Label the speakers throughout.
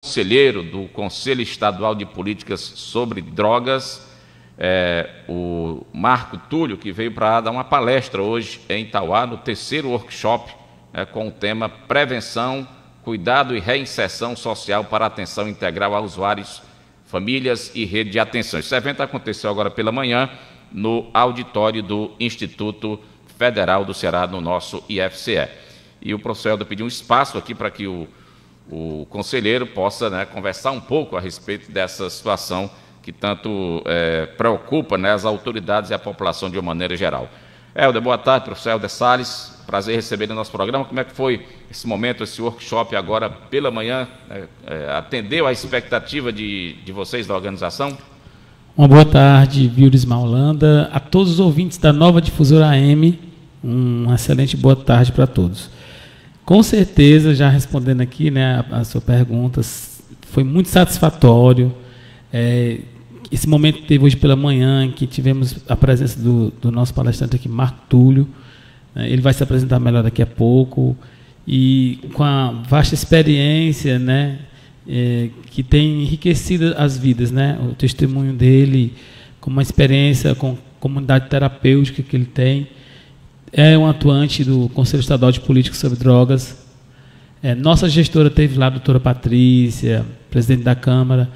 Speaker 1: conselheiro do Conselho Estadual de Políticas sobre Drogas, o Marco Túlio, que veio para dar uma palestra hoje em Itauá, no 3º workshop, com o tema Prevenção, Cuidado e Reinserção Social para Atenção Integral a Usuários, Famílias e Rede de Atenção. Esse evento aconteceu agora pela manhã no auditório do Instituto Federal do Ceará, no nosso IFCE. E o professor Helder pediu um espaço aqui para que o conselheiro possa, né, conversar um pouco a respeito dessa situação que tanto preocupa, né, as autoridades e a população de uma maneira geral. Helder, boa tarde, professor Helder Salles, prazer receber no nosso programa. Como é que foi esse momento, esse workshop agora pela manhã? Atendeu à expectativa de vocês da organização?
Speaker 2: Uma boa tarde, Vilrismar Holanda, a todos os ouvintes da Nova Difusora AM, uma excelente boa tarde para todos. Com certeza, já respondendo aqui, né, a sua pergunta, foi muito satisfatório. Esse momento que teve hoje pela manhã, em que tivemos a presença do nosso palestrante aqui, Marco Túlio, ele vai se apresentar melhor daqui a pouco, e com a vasta experiência, né, que tem enriquecido as vidas, né, o testemunho dele, com uma experiência com comunidade terapêutica que ele tem. É um atuante do Conselho Estadual de Políticas sobre Drogas. Nossa gestora teve lá a doutora Patrícia, presidente da Câmara,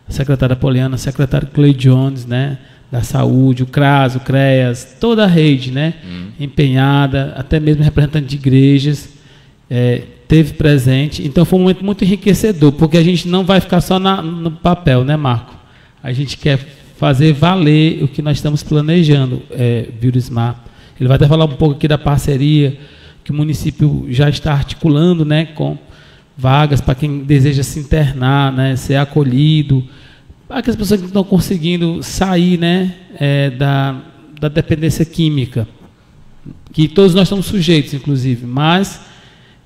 Speaker 2: a secretária Poliana, a secretária Clay Jones, né, da Saúde, o CRAS, o CREAS, toda a rede, né, empenhada, até mesmo representante de igrejas, teve presente. Então foi um momento muito enriquecedor, porque a gente não vai ficar só no papel, né, Marco? A gente quer fazer valer o que nós estamos planejando, Vilrismar. Ele vai até falar um pouco aqui da parceria que o município já está articulando, né, com vagas para quem deseja se internar, né, ser acolhido, para aquelas pessoas que não estão conseguindo sair, né, da dependência química, que todos nós estamos sujeitos, inclusive, mas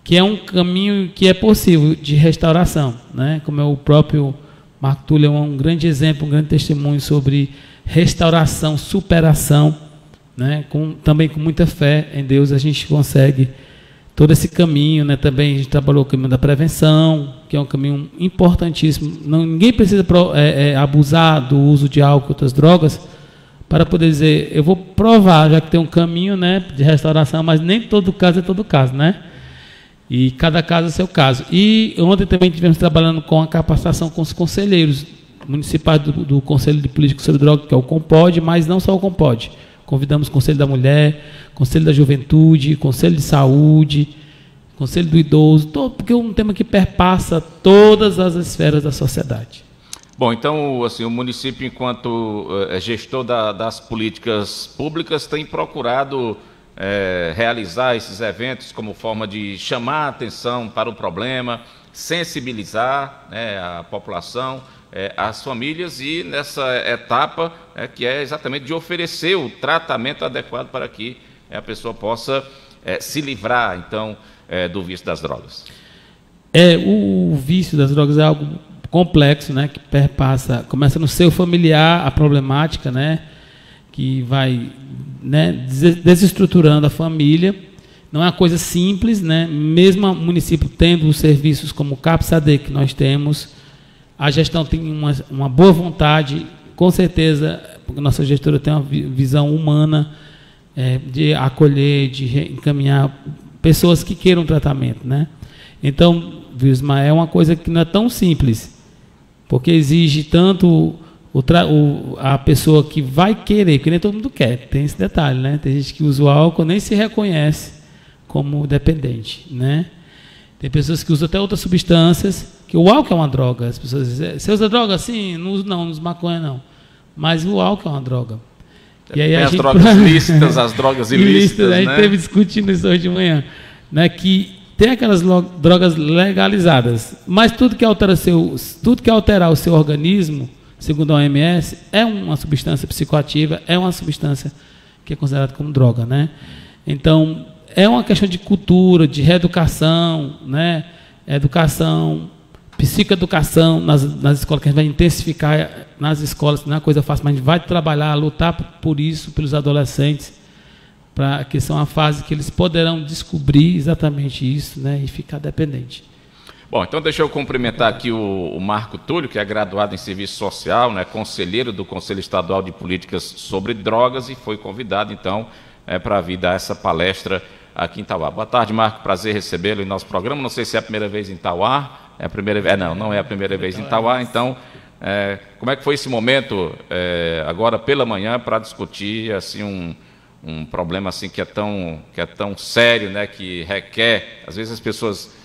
Speaker 2: que é um caminho que é possível de restauração, né, como é o próprio Marco Túlio, é um grande exemplo, um grande testemunho sobre restauração, superação, né, também com muita fé em Deus, a gente consegue todo esse caminho, né. Também a gente trabalhou o caminho da prevenção, que é um caminho importantíssimo. Ninguém precisa abusar do uso de álcool e outras drogas para poder dizer, eu vou provar, já que tem um caminho, né, de restauração, mas nem todo caso é todo caso, né? E cada caso é seu caso. E ontem também estivemos trabalhando com a capacitação com os conselheiros municipais do Conselho de Políticas sobre Drogas, que é o CONPOD, mas não só o CONPOD. Convidamos o Conselho da Mulher, Conselho da Juventude, Conselho de Saúde, Conselho do Idoso, porque é um tema que perpassa todas as esferas da sociedade.
Speaker 1: Bom, então, assim, o município, enquanto gestor das políticas públicas, tem procurado realizar esses eventos como forma de chamar a atenção para o problema, sensibilizar, né, a população, as famílias, e nessa etapa que é exatamente de oferecer o tratamento adequado para que a pessoa possa se livrar, então, do vício das drogas.
Speaker 2: O vício das drogas é algo complexo, né, que perpassa, começa no seio familiar, a problemática, né, que vai, né, desestruturando a família. Não é uma coisa simples, né, mesmo o município tendo os serviços como o CAPSAD que nós temos, a gestão tem uma boa vontade, com certeza, porque a nossa gestora tem uma visão humana de acolher, de encaminhar pessoas que queiram tratamento, né? Então, Vilrismar, é uma coisa que não é tão simples, porque exige tanto a pessoa que vai querer, porque nem todo mundo quer, tem esse detalhe, né? Tem gente que usa o álcool, nem se reconhece como dependente, né? Tem pessoas que usam até outras substâncias, que o álcool é uma droga. As pessoas dizem, você usa droga? Sim, não uso não, não uso maconha não. Mas o álcool é uma droga. E aí
Speaker 1: tem as drogas lícitas, as drogas ilícitas, né?
Speaker 2: A gente esteve discutindo isso hoje de manhã, né? Que tem aquelas drogas legalizadas, mas tudo que alterar o seu organismo, segundo a OMS, é uma substância psicoativa, é uma substância que é considerada como droga, né? Então, é uma questão de cultura, de reeducação, né? Educação, psicoeducação nas escolas, que a gente vai intensificar nas escolas, não é uma coisa fácil, mas a gente vai trabalhar, lutar por isso, pelos adolescentes, que são a fase que eles poderão descobrir exatamente isso, né? E ficar dependente.
Speaker 1: Bom, então deixa eu cumprimentar aqui o Marco Túlio, que é graduado em Serviço Social, né, conselheiro do Conselho Estadual de Políticas sobre Drogas, e foi convidado, então, para vir dar essa palestra aqui em Itauá. Boa tarde, Marco, prazer recebê-lo em nosso programa. Não sei se é a primeira vez em Itauá, é a primeira vez, não é a primeira vez em Itauá, então, como é que foi esse momento, agora pela manhã, para discutir, assim, um problema assim que é tão sério, né, que requer, às vezes as pessoas...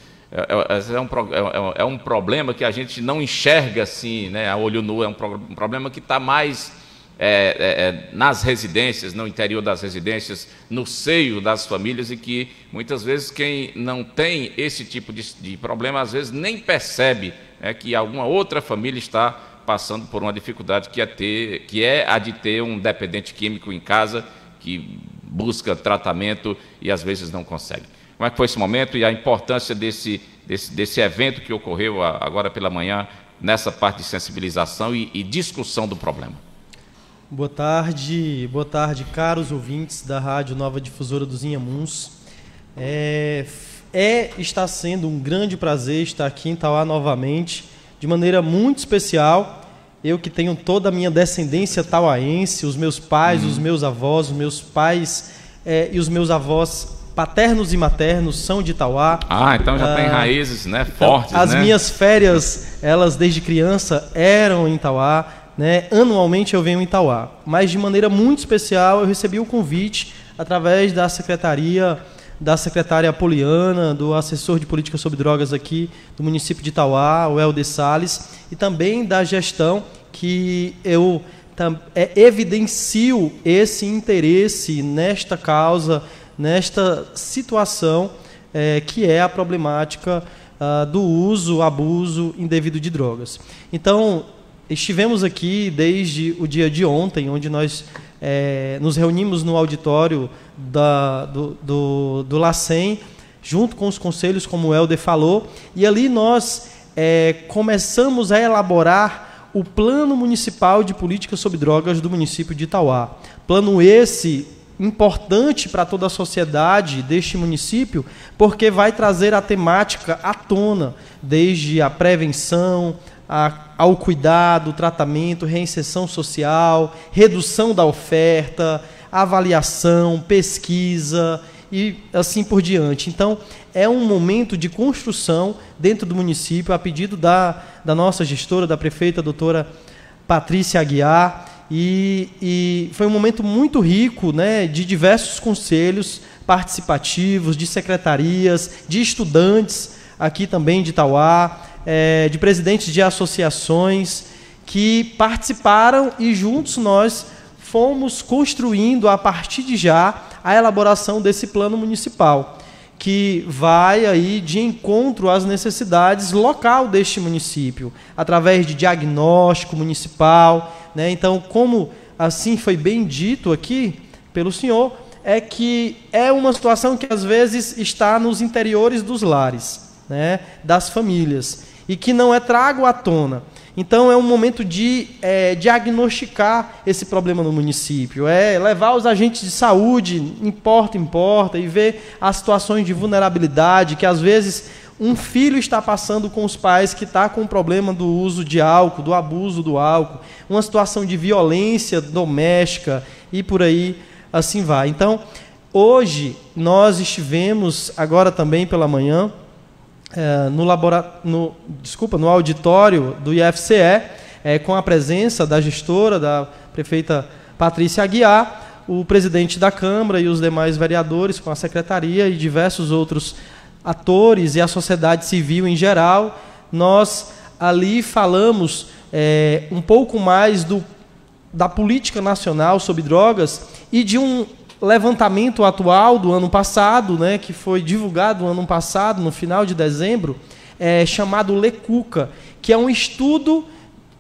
Speaker 1: É um problema que a gente não enxerga assim, né, a olho nu, é um problema que está mais nas residências, no interior das residências, no seio das famílias, e que muitas vezes quem não tem esse tipo de problema, às vezes nem percebe que alguma outra família está passando por uma dificuldade que é a de ter um dependente químico em casa, que busca tratamento e às vezes não consegue. Como é que foi esse momento e a importância desse evento que ocorreu agora pela manhã, nessa parte de sensibilização e discussão do problema?
Speaker 3: Boa tarde, caros ouvintes da Rádio Nova Difusora dos Inhamuns. Está sendo um grande prazer estar aqui em Itauá novamente, de maneira muito especial. Eu que tenho toda a minha descendência tauaense, os meus pais, os meus avós, os meus pais e os meus avós paternos e maternos são de Itauá.
Speaker 1: Então já tem raízes, né, fortes.
Speaker 3: As minhas férias, elas desde criança eram em Itauá, né? Anualmente eu venho em Itauá, mas de maneira muito especial eu recebi o convite através da secretária Poliana, do assessor de política sobre drogas aqui do município de Itauá, o Helder Salles, e também da gestão, que eu evidencio esse interesse nesta causa, nesta situação que é a problemática do uso, abuso indevido de drogas. Então, estivemos aqui desde o dia de ontem, onde nós nos reunimos no auditório do LACEN, junto com os conselhos, como o Helder falou, e ali nós começamos a elaborar o Plano Municipal de Política sobre Drogas do município de Itauá. Plano esse importante para toda a sociedade deste município, porque vai trazer a temática à tona, desde a prevenção, ao cuidado, tratamento, reinserção social, redução da oferta, avaliação, pesquisa e assim por diante. Então, é um momento de construção dentro do município, a pedido da nossa gestora, da prefeita, doutora Patrícia Aguiar, e foi um momento muito rico, né, de diversos conselhos participativos, de secretarias, de estudantes aqui também de Itauá, de presidentes de associações que participaram, e juntos nós fomos construindo, a partir de já, a elaboração desse plano municipal, que vai aí de encontro às necessidades local deste município, através de diagnóstico municipal, né? Então, como assim foi bem dito aqui pelo senhor, é que é uma situação que às vezes está nos interiores dos lares, né, das famílias, e que não é trago à tona. Então é um momento de diagnosticar esse problema no município, levar os agentes de saúde em porta em porta e ver as situações de vulnerabilidade que às vezes um filho está passando com os pais, que está com o problema do uso de álcool, do abuso do álcool, uma situação de violência doméstica e por aí assim vai. Então, hoje nós estivemos, agora também pela manhã, no auditório do IFCE, com a presença da gestora, da prefeita Patrícia Aguiar, o presidente da Câmara e os demais vereadores, com a secretaria e diversos outros atores e a sociedade civil em geral. Nós ali falamos um pouco mais da política nacional sobre drogas e de um levantamento atual do ano passado, né, que foi divulgado no ano passado, no final de dezembro, chamado LECUCA, que é um estudo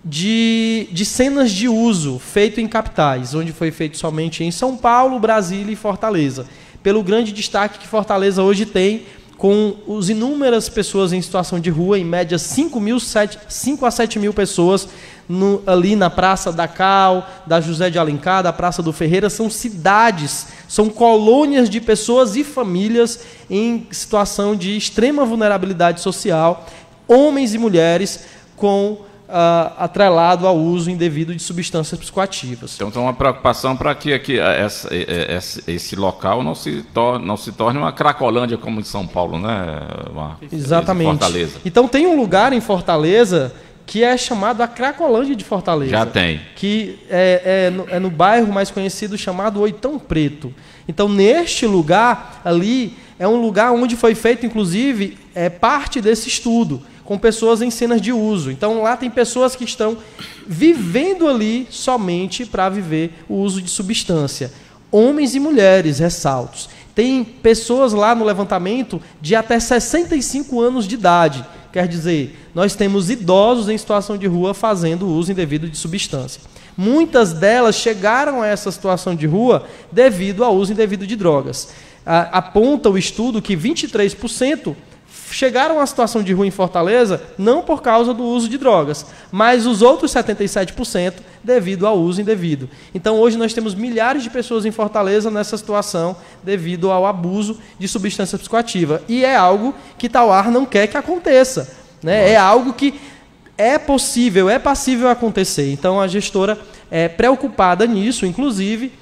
Speaker 3: de cenas de uso feito em capitais, onde foi feito somente em São Paulo, Brasília e Fortaleza, pelo grande destaque que Fortaleza hoje tem, com as inúmeras pessoas em situação de rua, em média 5 a 7 mil pessoas ali na Praça da Cal, da José de Alencar, da Praça do Ferreira. São cidades, são colônias de pessoas e famílias em situação de extrema vulnerabilidade social, homens e mulheres atrelado ao uso indevido de substâncias psicoativas.
Speaker 1: Então tem uma preocupação para que esse local não se torne uma Cracolândia como em São Paulo, né, Marcos?
Speaker 3: Exatamente.
Speaker 1: Fortaleza.
Speaker 3: Então tem um lugar em Fortaleza que é chamado a Cracolândia de Fortaleza.
Speaker 1: Já tem.
Speaker 3: Que é no bairro mais conhecido chamado Oitão Preto. Então neste lugar ali é um lugar onde foi feito, inclusive, parte desse estudo, com pessoas em cenas de uso. Então lá tem pessoas que estão vivendo ali somente para viver o uso de substância. Homens e mulheres, ressaltos. Tem pessoas lá no levantamento de até 65 anos de idade. Quer dizer, nós temos idosos em situação de rua fazendo uso indevido de substância. Muitas delas chegaram a essa situação de rua devido ao uso indevido de drogas. Aponta o estudo que 23% chegaram à situação de rua em Fortaleza não por causa do uso de drogas, mas os outros 77% devido ao uso indevido. Então hoje nós temos milhares de pessoas em Fortaleza nessa situação devido ao abuso de substância psicoativa. E é algo que Tauá não quer que aconteça, né? É algo que é possível, é passível acontecer. Então a gestora, preocupada nisso, inclusive,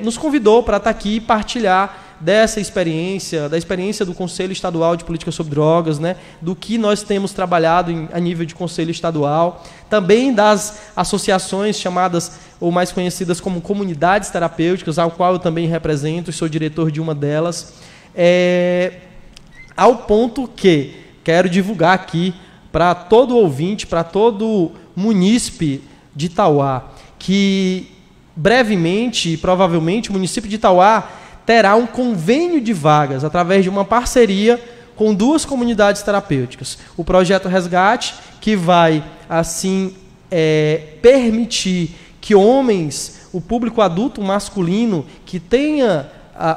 Speaker 3: nos convidou para estar aqui e partilhar dessa experiência, da experiência do Conselho Estadual de Política sobre Drogas, né, do que nós temos trabalhado a nível de Conselho Estadual, também das associações chamadas, ou mais conhecidas como comunidades terapêuticas, ao qual eu também represento e sou diretor de uma delas, ao ponto que quero divulgar aqui para todo ouvinte, para todo munícipe de Tauá, que brevemente, provavelmente, o município de Tauá terá um convênio de vagas através de uma parceria com 2 comunidades terapêuticas. O Projeto Resgate, que vai, assim, permitir que homens, o público adulto masculino, que tenha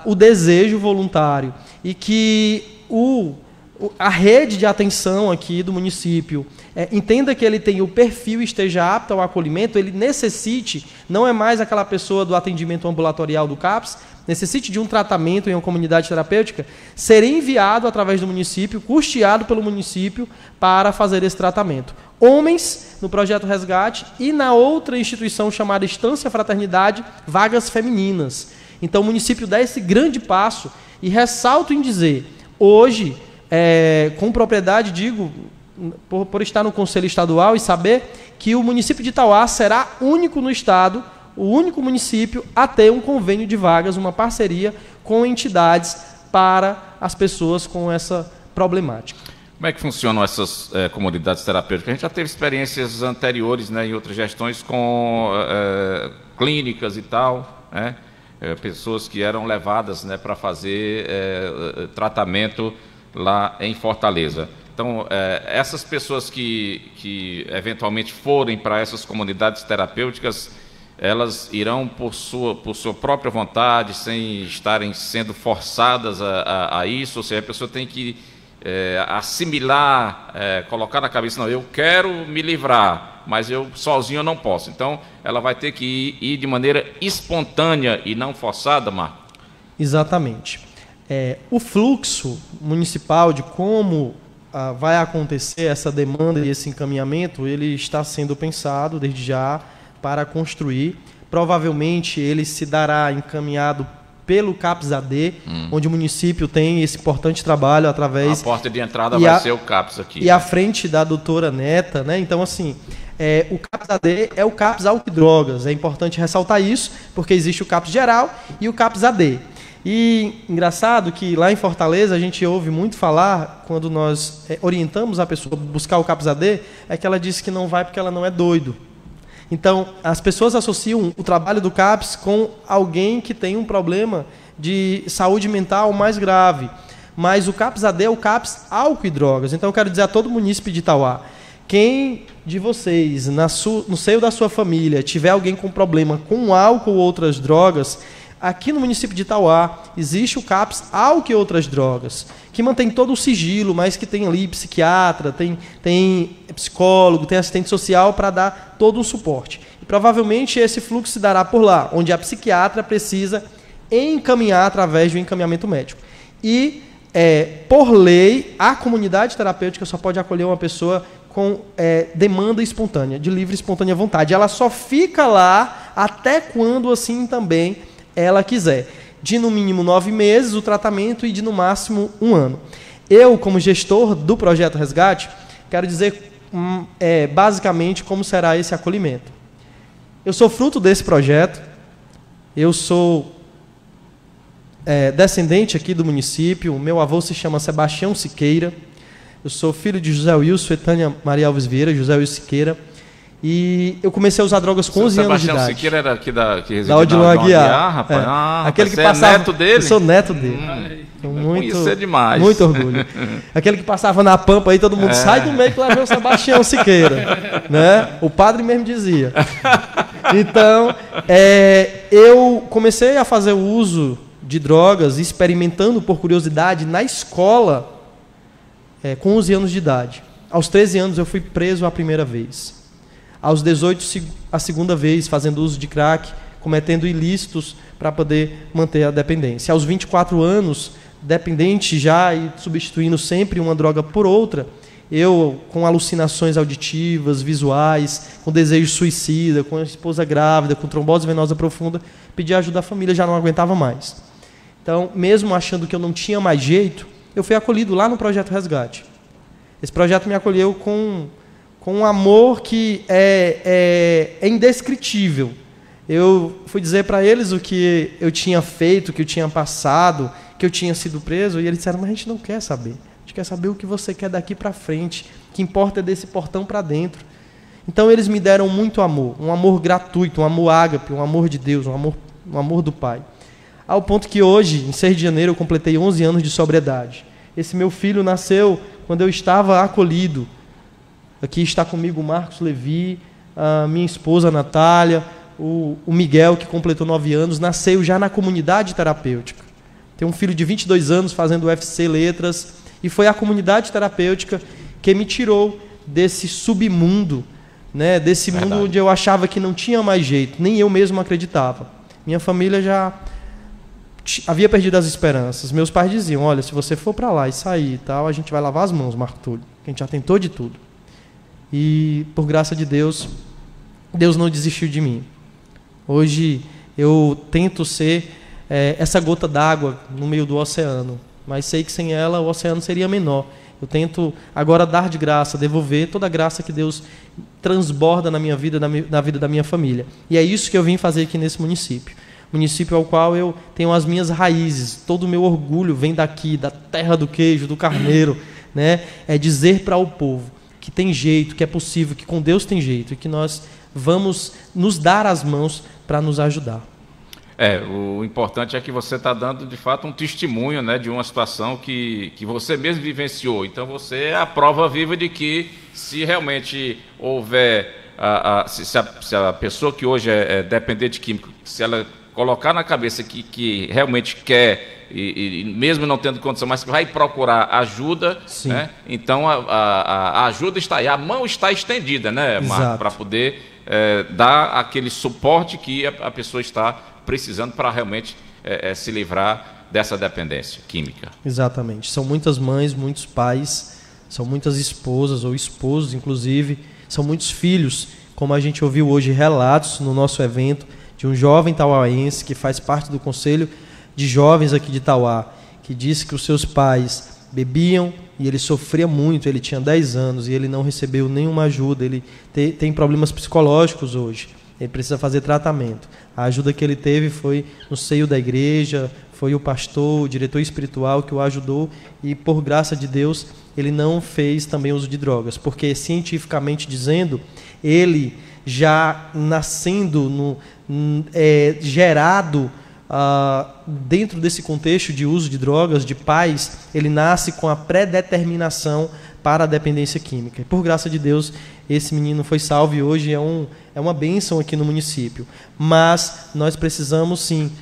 Speaker 3: o desejo voluntário e que a rede de atenção aqui do município entenda que ele tem o perfil e esteja apto ao acolhimento, ele necessite, não é mais aquela pessoa do atendimento ambulatorial do CAPS, necessite de um tratamento em uma comunidade terapêutica, ser enviado através do município, custeado pelo município, para fazer esse tratamento. Homens, no Projeto Resgate, e na outra instituição chamada Estância Fraternidade, vagas femininas. Então o município dá esse grande passo, e ressalto em dizer, hoje, com propriedade, digo, por estar no Conselho Estadual e saber que o município de Tauá será único no estado, o único município a ter um convênio de vagas, uma parceria com entidades para as pessoas com essa problemática.
Speaker 1: Como é que funcionam essas comunidades terapêuticas? A gente já teve experiências anteriores, né, em outras gestões com clínicas e tal, né, pessoas que eram levadas, né, para fazer tratamento lá em Fortaleza. Então, essas pessoas que eventualmente forem para essas comunidades terapêuticas, elas irão por sua própria vontade, sem estarem sendo forçadas a isso, ou seja, a pessoa tem que assimilar, colocar na cabeça, não, eu quero me livrar, mas eu sozinho eu não posso. Então, ela vai ter que ir de maneira espontânea e não forçada, Marco?
Speaker 3: Exatamente. O fluxo municipal de como vai acontecer essa demanda e esse encaminhamento, ele está sendo pensado desde já para construir. Provavelmente ele se dará encaminhado pelo CAPS-AD, onde o município tem esse importante trabalho através...
Speaker 1: A porta de entrada vai ser o CAPS aqui.
Speaker 3: E à frente da doutora Neta, né? Então, assim, o CAPS-AD é o CAPS Álcool e Drogas. É importante ressaltar isso, porque existe o CAPS geral e o CAPS-AD. E engraçado que lá em Fortaleza a gente ouve muito falar, quando nós orientamos a pessoa a buscar o CAPS-AD, é que ela disse que não vai porque ela não é doido. Então, as pessoas associam o trabalho do CAPS com alguém que tem um problema de saúde mental mais grave. Mas o CAPS-AD é o CAPS Álcool e Drogas. Então, eu quero dizer a todo munícipe de Tauá, quem de vocês, no seio da sua família, tiver alguém com problema com álcool ou outras drogas, aqui no município de Tauá existe o CAPS Álcool e Outras Drogas, que mantém todo o sigilo, mas que tem ali psiquiatra, tem psicólogo, tem assistente social para dar todo o suporte. E provavelmente esse fluxo se dará por lá, onde a psiquiatra precisa encaminhar através do encaminhamento médico. E por lei, a comunidade terapêutica só pode acolher uma pessoa com demanda espontânea, de livre e espontânea vontade. Ela só fica lá até quando assim também ela quiser. De no mínimo 9 meses o tratamento e de no máximo 1 ano. Eu, como gestor do Projeto Resgate, quero dizer basicamente como será esse acolhimento. Eu sou fruto desse projeto, eu sou descendente aqui do município, meu avô se chama Sebastião Siqueira, eu sou filho de José Wilson e Tânia Maria Alves Vieira, José Wilson Siqueira, e eu comecei a usar drogas com 11 anos de idade.
Speaker 1: Sebastião Siqueira era aqui que residia
Speaker 3: da Odilon Aguiar,
Speaker 1: rapaz.
Speaker 3: Aquele que
Speaker 1: você
Speaker 3: passava,
Speaker 1: é neto dele?
Speaker 3: Eu sou neto dele.
Speaker 1: Muito demais.
Speaker 3: Muito orgulho. Aquele que passava na Pampa aí, todo mundo sai do meio que lá vem o Sebastião Siqueira. Né? O padre mesmo dizia. Então, eu comecei a fazer o uso de drogas, experimentando por curiosidade na escola, com 11 anos de idade. Aos 13 anos eu fui preso a primeira vez. Aos 18, a segunda vez, fazendo uso de crack, cometendo ilícitos para poder manter a dependência. Aos 24 anos, dependente já e substituindo sempre uma droga por outra, eu, com alucinações auditivas, visuais, com desejo suicida, com a esposa grávida, com trombose venosa profunda, pedi ajuda à família, já não aguentava mais. Então, mesmo achando que eu não tinha mais jeito, eu fui acolhido lá no Projeto Resgate. Esse projeto me acolheu com um amor que é indescritível. Eu fui dizer para eles o que eu tinha feito, o que eu tinha passado, que eu tinha sido preso, e eles disseram, mas a gente não quer saber. A gente quer saber o que você quer daqui para frente. O que importa é desse portão para dentro. Então eles me deram muito amor, um amor gratuito, um amor ágape, um amor de Deus, um amor do Pai. Ao ponto que hoje, em 6 de janeiro, eu completei 11 anos de sobriedade. Esse meu filho nasceu quando eu estava acolhido. Aqui está comigo o Marcos Levi, a minha esposa Natália, o Miguel, que completou 9 anos, nasceu já na comunidade terapêutica. Tem um filho de 22 anos fazendo UFC Letras, e foi a comunidade terapêutica que me tirou desse submundo, né, desse mundo onde eu achava que não tinha mais jeito, nem eu mesmo acreditava. Minha família já havia perdido as esperanças. Meus pais diziam, olha, se você for para lá e sair e tal, a gente vai lavar as mãos, Marco Túlio, que a gente já tentou de tudo. E, por graça de Deus, Deus não desistiu de mim. Hoje, eu tento ser essa gota d'água no meio do oceano, mas sei que sem ela o oceano seria menor. Eu tento agora dar de graça, devolver toda a graça que Deus transborda na minha vida, na vida da minha família. E é isso que eu vim fazer aqui nesse município. Município ao qual eu tenho as minhas raízes, todo o meu orgulho vem daqui, da terra do queijo, do carneiro, né? É dizer para o povo que tem jeito, que é possível, que com Deus tem jeito e que nós vamos nos dar as mãos para nos ajudar.
Speaker 1: O importante é que você está dando, de fato, um testemunho, né, de uma situação que você mesmo vivenciou. Então, você é a prova viva de que, se realmente houver, se a pessoa que hoje é dependente químico, se ela colocar na cabeça que realmente quer, e mesmo não tendo condição, mas vai procurar ajuda, né? Então a ajuda está aí, a mão está estendida, né, Marco, para poder dar aquele suporte que a pessoa está precisando para realmente se livrar dessa dependência química. Exatamente.
Speaker 3: São muitas mães, muitos pais, são muitas esposas ou esposos, inclusive, são muitos filhos, como a gente ouviu hoje relatos no nosso evento, de um jovem tauaense que faz parte do Conselho de Jovens aqui de Tauá, que disse que os seus pais bebiam e ele sofria muito, ele tinha 10 anos e ele não recebeu nenhuma ajuda, ele tem problemas psicológicos hoje, ele precisa fazer tratamento. A ajuda que ele teve foi no seio da igreja, foi o pastor, o diretor espiritual que o ajudou e, por graça de Deus, ele não fez também uso de drogas, porque cientificamente dizendo, ele já nascendo, gerado dentro desse contexto de uso de drogas, de pais, ele nasce com a predeterminação para a dependência química. E, por graça de Deus, esse menino foi salvo e hoje é uma bênção aqui no município. Mas nós precisamos, sim,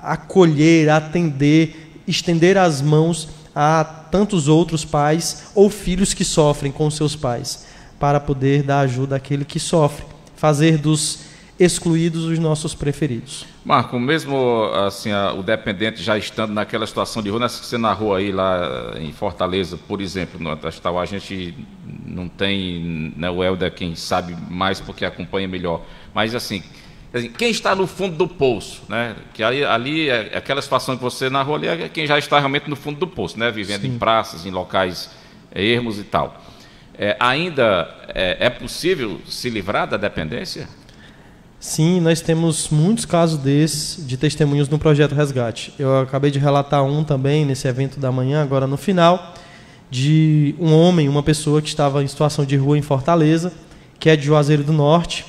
Speaker 3: acolher, atender, estender as mãos a tantos outros pais ou filhos que sofrem com seus pais, para poder dar ajuda àquele que sofre. Fazer dos excluídos os nossos preferidos.
Speaker 1: Marco, mesmo assim, o dependente já estando naquela situação de rua, nessa que você narrou aí lá em Fortaleza, por exemplo, no Tastauá, a gente não tem, né, o Helder quem sabe mais porque acompanha melhor, mas assim, quem está no fundo do poço, né, que ali aquela situação que você narrou ali é quem já está realmente no fundo do poço, né, vivendo
Speaker 3: Sim.
Speaker 1: em praças, em locais ermos e tal. Ainda é possível se livrar da dependência?
Speaker 3: Sim, nós temos muitos casos desses de testemunhos no Projeto Resgate. Eu acabei de relatar um também nesse evento da manhã, agora no final, de um homem, uma pessoa que estava em situação de rua em Fortaleza, que é de Juazeiro do Norte.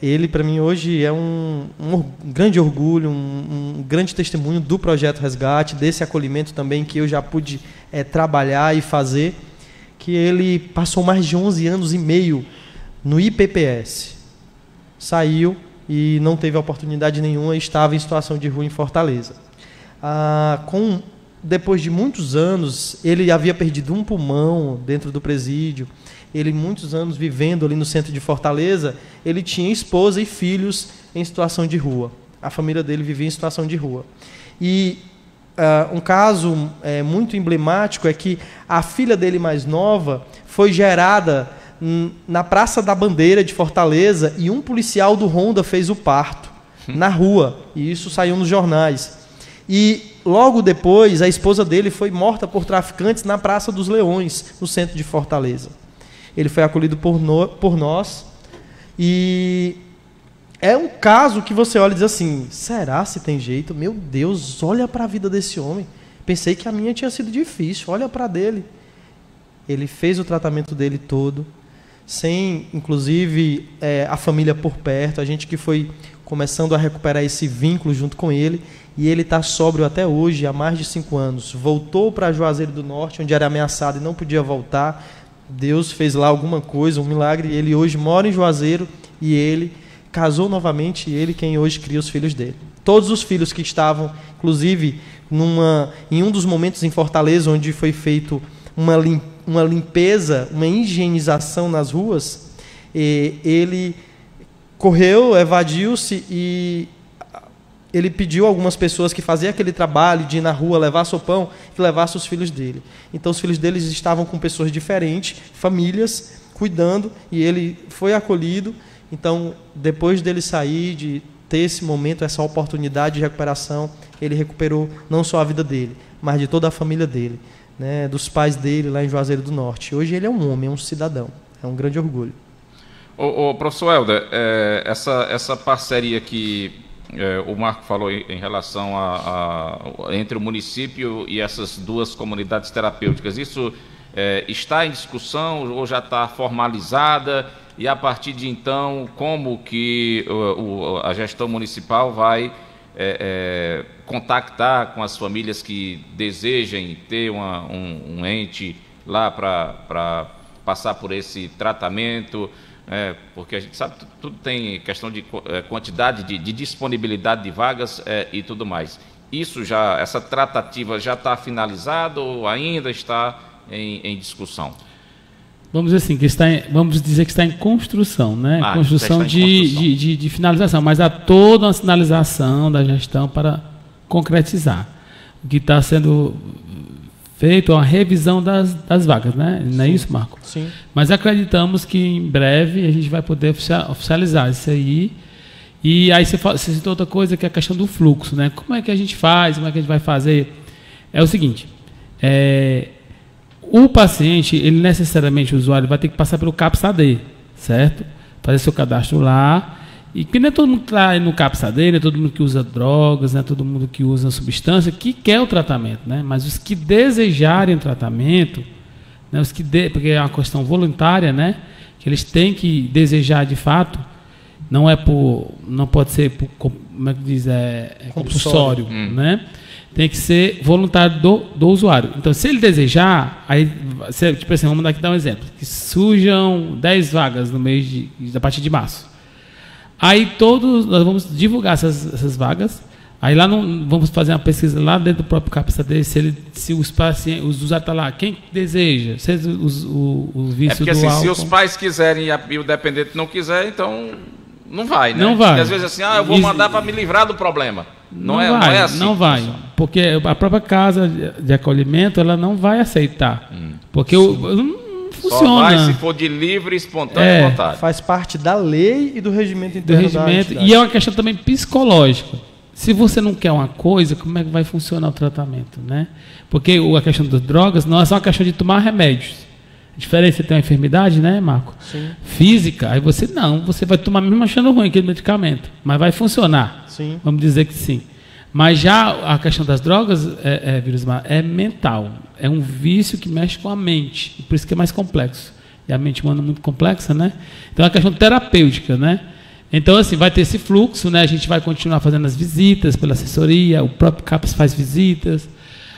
Speaker 3: Ele, para mim, hoje é um grande orgulho, um grande testemunho do Projeto Resgate, desse acolhimento também que eu já pude trabalhar e fazer, que ele passou mais de 11 anos e meio no IPPS. Saiu e não teve oportunidade nenhuma, estava em situação de rua em Fortaleza. Depois de muitos anos, ele havia perdido um pulmão dentro do presídio, ele muitos anos vivendo ali no centro de Fortaleza, ele tinha esposa e filhos em situação de rua. A família dele vivia em situação de rua. E um caso muito emblemático é que a filha dele mais nova foi gerada na Praça da Bandeira de Fortaleza e um policial do Ronda fez o parto na rua, e isso saiu nos jornais. E logo depois a esposa dele foi morta por traficantes na Praça dos Leões, no centro de Fortaleza. Ele foi acolhido por nós, e é um caso que você olha e diz assim, será se tem jeito? Meu Deus, olha para a vida desse homem, pensei que a minha tinha sido difícil, olha para a dele. Ele fez o tratamento dele todo, sem, inclusive, a família por perto, a gente que foi começando a recuperar esse vínculo junto com ele, e ele está sóbrio até hoje, há mais de 5 anos. Voltou para Juazeiro do Norte, onde era ameaçado e não podia voltar. Deus fez lá alguma coisa, um milagre, e ele hoje mora em Juazeiro, e ele casou novamente, e ele quem hoje cria os filhos dele. Todos os filhos que estavam, inclusive, em um dos momentos em Fortaleza, onde foi feito uma limpeza, uma higienização nas ruas, ele correu, evadiu-se e ele pediu a algumas pessoas que faziam aquele trabalho de ir na rua levar sopão, que levasse os filhos dele. Então os filhos deles estavam com pessoas diferentes, famílias, cuidando, e ele foi acolhido. Então, depois dele sair, de ter esse momento, essa oportunidade de recuperação, ele recuperou não só a vida dele, mas de toda a família dele, né, dos pais dele lá em Juazeiro do Norte. Hoje ele é um homem, é um cidadão. É um grande orgulho.
Speaker 1: Professor Helder, essa parceria que o Marco falou em relação entre o município e essas duas comunidades terapêuticas, isso está em discussão ou já está formalizada? E a partir de então, como que a gestão municipal vai contactar com as famílias que desejem ter um ente lá para passar por esse tratamento? Porque a gente sabe que tudo tem questão de quantidade de disponibilidade de vagas e tudo mais. Essa tratativa já está finalizada ou ainda está em discussão?
Speaker 2: Vamos dizer assim, vamos dizer que está em construção, né? Construção de finalização, mas há toda uma sinalização da gestão para concretizar. O que está sendo feito é uma revisão das vagas, né? Não é isso, Marco?
Speaker 3: Sim.
Speaker 2: Mas acreditamos que em breve a gente vai poder oficializar isso aí. E aí você citou outra coisa, que é a questão do fluxo, né? Como é que a gente faz, como é que a gente vai fazer? É o seguinte, o paciente, ele necessariamente, o usuário, vai ter que passar pelo CAPS-AD, certo? Fazer seu cadastro lá. E que não é todo mundo que está no CAPS-AD, não é todo mundo que usa drogas, não é todo mundo que usa substância, que quer o tratamento, né? Mas os que desejarem o tratamento, né? Porque é uma questão voluntária, né? Que eles têm que desejar de fato, não pode ser por, como é que diz, compulsório, né? Tem que ser voluntário do usuário. Então, se ele desejar, aí, tipo assim, vamos dar um exemplo, que surjam 10 vagas no mês a partir de março. Aí nós vamos divulgar essas vagas, aí lá vamos fazer uma pesquisa lá dentro do próprio CAPS-AD, se os usuários estão lá, quem deseja, se o vício do álcool...
Speaker 1: Se os pais quiserem e o dependente não quiser, então Não vai, né?
Speaker 2: Não vai.
Speaker 1: Porque às vezes assim, eu vou mandar para me livrar do problema. Não é assim.
Speaker 2: Não vai, porque a própria casa de acolhimento ela não vai aceitar, porque não funciona.
Speaker 1: Só vai se for de livre e espontânea vontade.
Speaker 3: Faz parte da lei e do regimento interno da entidade.
Speaker 2: E é uma questão também psicológica. Se você não quer uma coisa, como é que vai funcionar o tratamento, né? Porque a questão das drogas não é só uma questão de tomar remédios. A diferença, você tem uma enfermidade, né, Marco?
Speaker 3: Sim.
Speaker 2: Física, aí você vai tomar mesmo achando ruim aquele medicamento, mas vai funcionar.
Speaker 3: Sim.
Speaker 2: Vamos dizer que sim. Mas já a questão das drogas, Vírusmar, é mental. É um vício que mexe com a mente, por isso que é mais complexo. E a mente humana é muito complexa, né? Então é uma questão terapêutica, né? Então, assim, vai ter esse fluxo, né? A gente vai continuar fazendo as visitas pela assessoria, o próprio CAPS faz visitas.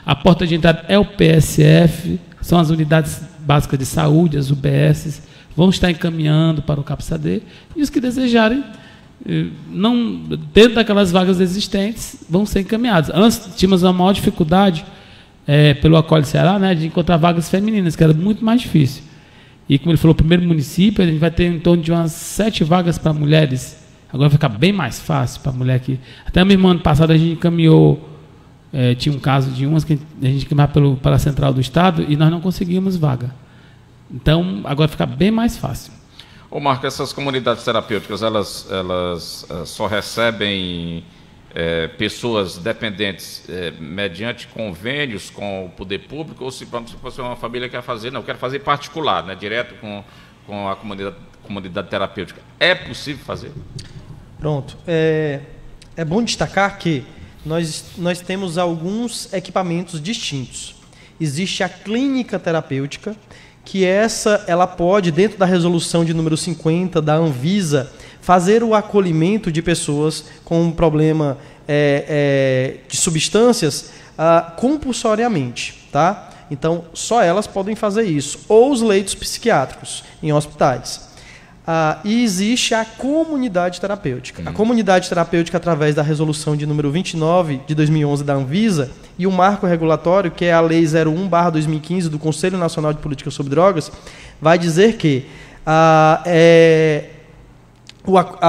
Speaker 2: A porta de entrada é o PSF, são as unidades básicas de saúde, as UBSs, vão estar encaminhando para o CAPS-AD, e os que desejarem, dentro daquelas vagas existentes, vão ser encaminhados. Antes, tínhamos uma maior dificuldade, pelo Acolhe Ceará, né, de encontrar vagas femininas, que era muito mais difícil. E, como ele falou, o primeiro município, a gente vai ter em torno de umas 7 vagas para mulheres. Agora vai ficar bem mais fácil para a mulher que... Até mesmo ano passado a gente encaminhou... tinha um caso de umas que a gente encaminhava para a Central do Estado e nós não conseguimos vaga. Então, agora fica bem mais fácil.
Speaker 1: Ô Marco, essas comunidades terapêuticas, elas só recebem pessoas dependentes mediante convênios com o poder público, ou se fosse uma família que quer fazer, não, quer fazer particular, né, direto com a comunidade terapêutica. É possível fazer?
Speaker 3: Pronto. É bom destacar que nós temos alguns equipamentos distintos. Existe a clínica terapêutica, que ela pode, dentro da resolução de número 50 da Anvisa, fazer o acolhimento de pessoas com um problema de substâncias compulsoriamente, tá? Então, só elas podem fazer isso. Ou os leitos psiquiátricos em hospitais. E existe a comunidade terapêutica. A comunidade terapêutica, através da resolução de número 29 de 2011 da Anvisa e o marco regulatório, que é a Lei 01/2015 do Conselho Nacional de Política sobre Drogas, vai dizer que a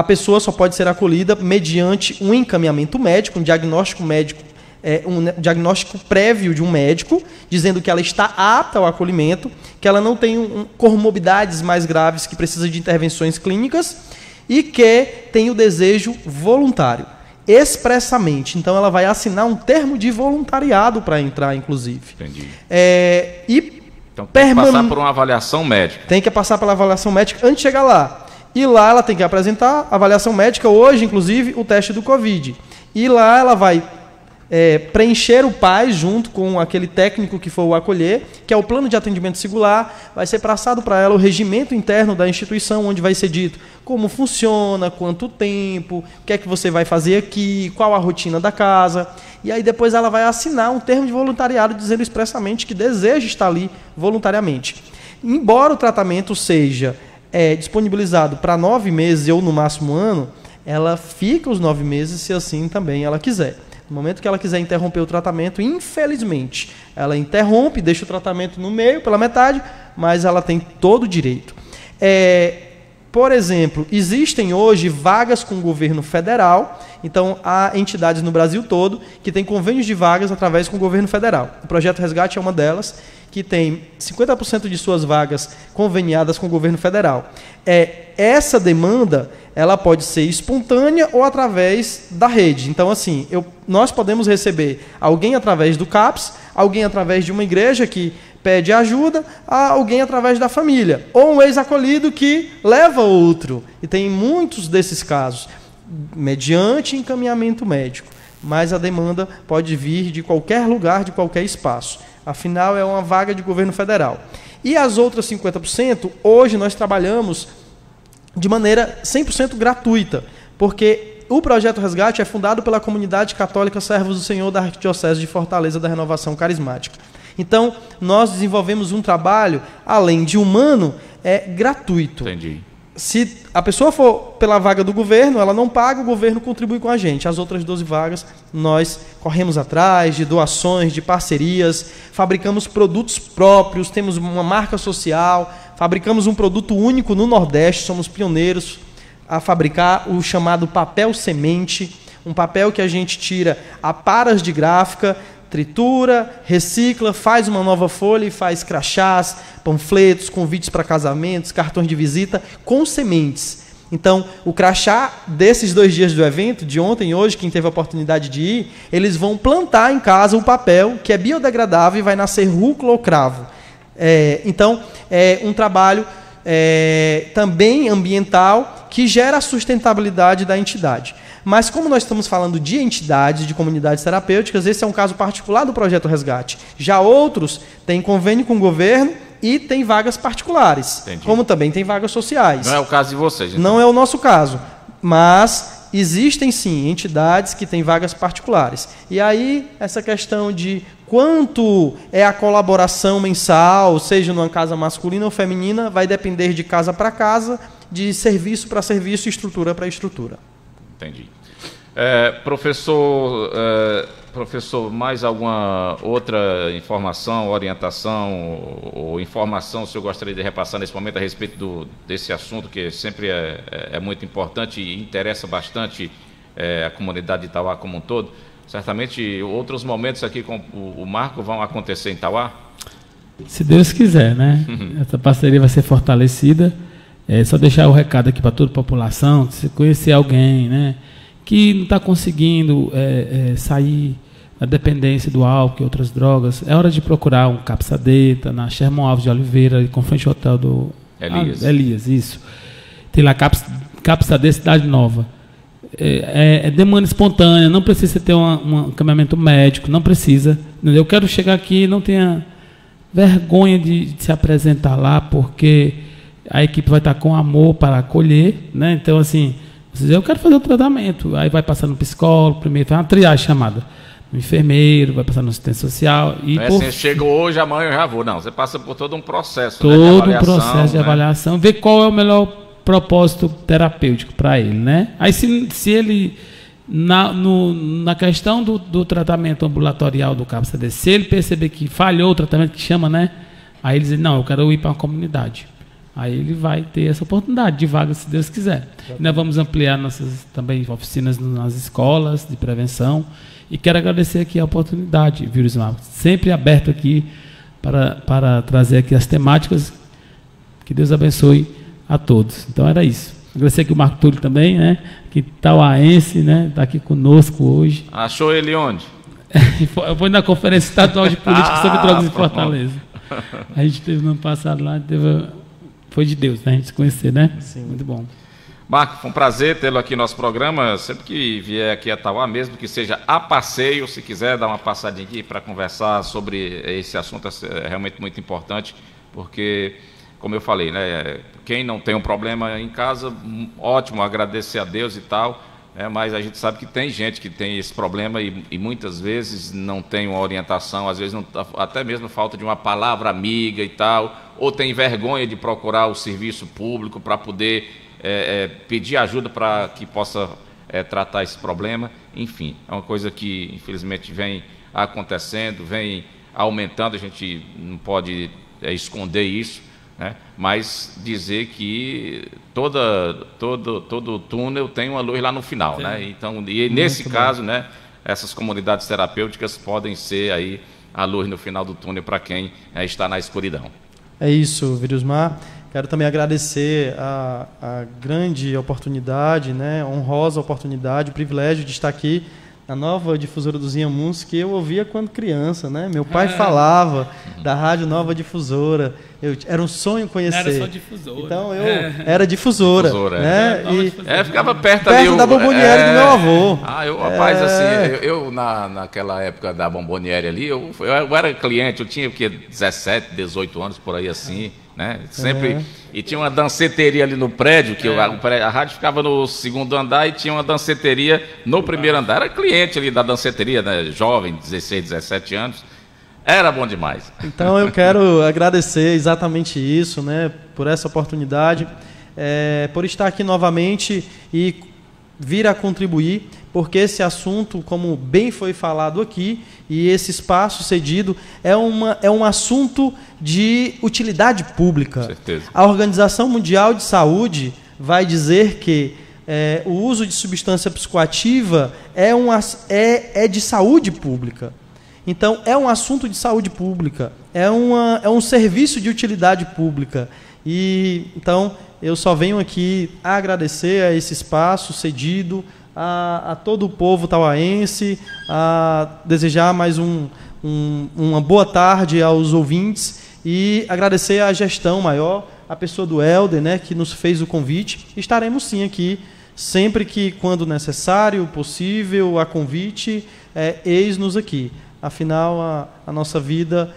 Speaker 3: pessoa só pode ser acolhida mediante um encaminhamento médico, um diagnóstico médico, um diagnóstico prévio de um médico, dizendo que ela está apta ao acolhimento, que ela não tem comorbidades mais graves que precisa de intervenções clínicas e que tem o desejo voluntário, expressamente. Então, ela vai assinar um termo de voluntariado para entrar, inclusive.
Speaker 1: Entendi. Então, tem que passar por uma avaliação médica.
Speaker 3: Tem que passar pela avaliação médica antes de chegar lá. E lá ela tem que apresentar a avaliação médica, hoje, inclusive, o teste do Covid. E lá ela vai preencher o PAS junto com aquele técnico que for o acolher, que é o plano de atendimento singular. Vai ser passado para ela o regimento interno da instituição, onde vai ser dito como funciona, quanto tempo, o que é que você vai fazer aqui, qual a rotina da casa. E aí depois ela vai assinar um termo de voluntariado dizendo expressamente que deseja estar ali voluntariamente. Embora o tratamento seja disponibilizado para 9 meses ou no máximo 1 ano, ela fica os 9 meses se assim também ela quiser. No momento que ela quiser interromper o tratamento, infelizmente, ela interrompe, deixa o tratamento no meio, pela metade, mas ela tem todo o direito. Por exemplo, existem hoje vagas com o governo federal, então há entidades no Brasil todo que têm convênios de vagas através com o governo federal. O Projeto Resgate é uma delas, que tem 50% de suas vagas conveniadas com o governo federal. Essa demanda, ela pode ser espontânea ou através da rede. Então, assim, nós podemos receber alguém através do CAPS, alguém através de uma igreja que pede ajuda, alguém através da família, ou um ex-acolhido que leva outro. E tem muitos desses casos, mediante encaminhamento médico. Mas a demanda pode vir de qualquer lugar, de qualquer espaço. Afinal, é uma vaga de governo federal. E as outras 50%, hoje nós trabalhamos de maneira 100% gratuita, porque o Projeto Resgate é fundado pela Comunidade Católica Servos do Senhor da Arquidiocese de Fortaleza da Renovação Carismática. Então, nós desenvolvemos um trabalho, além de humano, gratuito.
Speaker 1: Entendi.
Speaker 3: Se a pessoa for pela vaga do governo, ela não paga, o governo contribui com a gente. As outras 12 vagas, nós corremos atrás de doações, de parcerias, fabricamos produtos próprios, temos uma marca social, fabricamos um produto único no Nordeste, somos pioneiros, a fabricar o chamado papel semente, um papel que a gente tira a paras de gráfica, tritura, recicla, faz uma nova folha e faz crachás, panfletos, convites para casamentos, cartões de visita com sementes. Então, o crachá desses 2 dias do evento, de ontem e hoje, quem teve a oportunidade de ir, eles vão plantar em casa o papel, que é biodegradável e vai nascer rúcula ou cravo. Então, é um trabalho também ambiental que gera a sustentabilidade da entidade. Mas como nós estamos falando de entidades, de comunidades terapêuticas, esse é um caso particular do Projeto Resgate. Já outros têm convênio com o governo e têm vagas particulares, entendi, como também tem vagas sociais.
Speaker 1: Não é o caso de vocês, então.
Speaker 3: Não é o nosso caso, mas existem sim entidades que têm vagas particulares. E aí essa questão de quanto é a colaboração mensal, seja numa casa masculina ou feminina, vai depender de casa para casa, de serviço para serviço e estrutura para estrutura.
Speaker 1: Entendi. Professor, mais alguma outra informação, orientação ou informação o senhor gostaria de repassar nesse momento a respeito desse assunto, que sempre é muito importante e interessa bastante a comunidade de Itauá como um todo? Certamente outros momentos aqui com o Marco vão acontecer em Itauá?
Speaker 2: Se Deus quiser, né? Essa parceria vai ser fortalecida. É só deixar o recado aqui para toda a população, se conhecer alguém, né, que não está conseguindo sair da dependência do álcool e outras drogas, é hora de procurar um Capsadeta na Sherman Alves de Oliveira, com frente ao hotel do Elias, isso. Tem lá Capsadeta Cidade Nova. É demanda espontânea, não precisa ter um encaminhamento médico, não precisa. Eu quero chegar aqui, não tenha vergonha de se apresentar lá, porque a equipe vai estar com amor para acolher, né? Então, assim, eu quero fazer o tratamento. Aí vai passar no psicólogo, primeiro faz uma triagem chamada no enfermeiro, vai passar no assistente social. E
Speaker 1: não assim, chegou hoje, amanhã eu já vou. Não, você passa por todo um processo.
Speaker 2: Todo um processo de avaliação, ver qual é o melhor propósito terapêutico para ele, né? Aí se ele, na questão do tratamento ambulatorial do Capsadeta, se ele perceber que falhou o tratamento, que chama, né? Aí ele diz, não, eu quero ir para uma comunidade. Aí ele vai ter essa oportunidade de vaga, se Deus quiser. E nós vamos ampliar nossas também oficinas nas escolas de prevenção. E quero agradecer aqui a oportunidade, Vírus Marcos, sempre aberto aqui para trazer aqui as temáticas. Que Deus abençoe a todos. Então era isso. Agradecer aqui o Marco Túlio também, né? Que tauaense, né? Está aqui conosco hoje.
Speaker 1: Achou ele onde?
Speaker 2: Eu fui na Conferência Estadual de Política sobre Drogas em Fortaleza. A gente teve no ano passado lá, foi de Deus, né? A gente se conhecer, né?
Speaker 3: Sim.
Speaker 2: Muito bom.
Speaker 1: Marco, foi um prazer tê-lo aqui no nosso programa. Sempre que vier aqui a Itauá, mesmo que seja a passeio, se quiser dar uma passadinha aqui para conversar sobre esse assunto, é realmente muito importante, porque, como eu falei, né? Quem não tem um problema em casa, ótimo, agradecer a Deus e tal, mas a gente sabe que tem gente que tem esse problema e muitas vezes não tem uma orientação, às vezes não, até mesmo falta de uma palavra amiga e tal, ou tem vergonha de procurar o serviço público para poder pedir ajuda para que possa tratar esse problema. Enfim, é uma coisa que infelizmente vem acontecendo, vem aumentando, a gente não pode esconder isso, né? Mas dizer que todo túnel tem uma luz lá no final, né? Então, e nesse caso, né, essas comunidades terapêuticas podem ser aí a luz no final do túnel para quem está na escuridão.
Speaker 3: É isso, Virusmar. Quero também agradecer a grande oportunidade, né, honrosa oportunidade, o privilégio de estar aqui na nova difusora dos Inhamuns, que eu ouvia quando criança, né? Meu pai falava da Rádio Nova Difusora. Era um sonho conhecer.
Speaker 2: Não era só difusora.
Speaker 3: Então eu era difusora, né?
Speaker 1: Ficava perto
Speaker 3: da Bomboniere do meu avô.
Speaker 1: Rapaz, assim, eu naquela época da Bomboniere ali, eu era cliente, eu tinha 17, 18 anos por aí assim, né? Sempre. E tinha uma danceteria ali no prédio, que a rádio ficava no segundo andar e tinha uma danceteria no primeiro andar. Era cliente ali da danceteria, né? Jovem, 16, 17 anos. Era bom demais.
Speaker 3: Então eu quero agradecer exatamente isso, né? Por essa oportunidade, por estar aqui novamente e vir a contribuir, porque esse assunto, como bem foi falado aqui, e esse espaço cedido, é um assunto de utilidade pública.
Speaker 1: Com certeza.
Speaker 3: A Organização Mundial de Saúde vai dizer que o uso de substância psicoativa é de saúde pública. Então, é um assunto de saúde pública, é um serviço de utilidade pública. E então, eu só venho aqui agradecer a esse espaço cedido, a todo o povo tauaense, a desejar mais uma boa tarde aos ouvintes e agradecer à gestão maior, a pessoa do Helder, né, que nos fez o convite. Estaremos sim aqui, sempre que, quando necessário, possível, a convite, eis-nos aqui. Afinal, a nossa vida,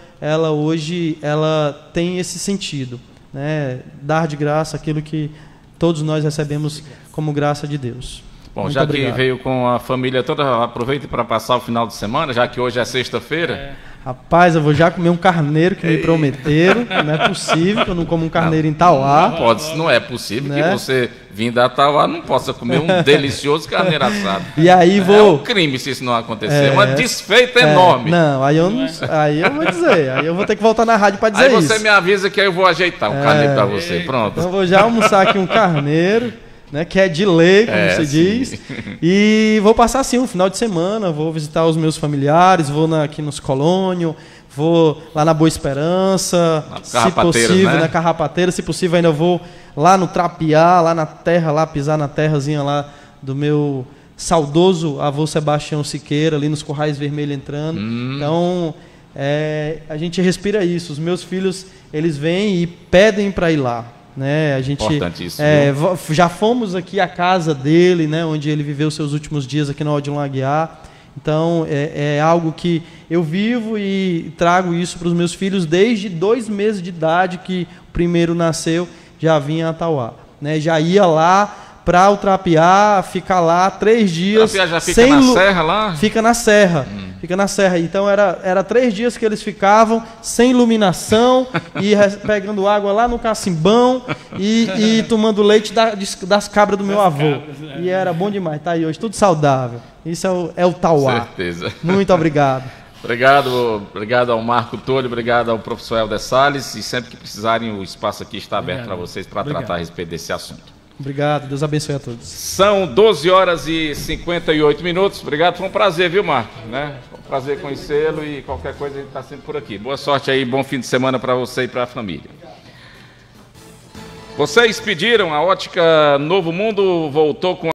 Speaker 3: hoje, ela tem esse sentido, né? Dar de graça aquilo que todos nós recebemos como graça de Deus.
Speaker 1: Bom,
Speaker 3: Muito
Speaker 1: já
Speaker 3: obrigado.
Speaker 1: que veio com a família toda, aproveite para passar o final de semana, já que hoje é sexta-feira.
Speaker 3: Rapaz, eu vou já comer um carneiro que me prometeram. Não é possível que eu não como um carneiro em Tauá.
Speaker 1: Não é possível
Speaker 3: né?
Speaker 1: que você, vindo da Tauá, não possa comer um delicioso carneiro assado.
Speaker 3: E aí
Speaker 1: É um crime se isso não acontecer. Uma desfeita enorme.
Speaker 3: Não, aí eu vou dizer. Aí eu vou ter que voltar na rádio para dizer
Speaker 1: Aí
Speaker 3: isso.
Speaker 1: você me avisa que aí eu vou ajeitar o carneiro para você. Pronto.
Speaker 3: Então eu vou já almoçar aqui um carneiro, né, que é de lei, como se diz. E vou passar assim um final de semana, vou visitar os meus familiares, vou aqui nos Colônio, vou lá na Boa Esperança, se possível, né? Na Carrapateira, se possível ainda vou lá no Trapiá, lá na terra, lá pisar na terrazinha lá do meu saudoso avô Sebastião Siqueira, ali nos Corrais Vermelhos entrando. Então, a gente respira isso. Os meus filhos, eles vêm e pedem para ir lá. Né? A gente já fomos aqui à casa dele, né, onde ele viveu seus últimos dias aqui no Odilon Aguiar. Então é algo que eu vivo e trago isso para os meus filhos desde 2 meses de idade, que o primeiro nasceu, já vinha a Tauá, né? Já ia lá para o Trapiá, ficar lá 3 dias.
Speaker 1: Trapiá já fica na serra lá?
Speaker 3: Fica na serra. Fica na serra. Então era 3 dias que eles ficavam sem iluminação e pegando água lá no cacimbão e tomando leite das cabras do meu avô. E era bom demais. Tá aí hoje, tudo saudável. Isso é o Tauá.
Speaker 1: Certeza.
Speaker 3: Muito obrigado.
Speaker 1: Obrigado ao Marco Túlio, obrigado ao professor Helder Salles. E sempre que precisarem, o espaço aqui está aberto para vocês para tratar a respeito desse assunto.
Speaker 3: Obrigado, Deus abençoe a todos.
Speaker 1: São 12 horas e 58 minutos. Obrigado, foi um prazer, viu, Marco? Né? Foi um prazer conhecê-lo e qualquer coisa a gente está sempre por aqui. Boa sorte aí, bom fim de semana para você e para a família. Vocês pediram, a Ótica Novo Mundo voltou com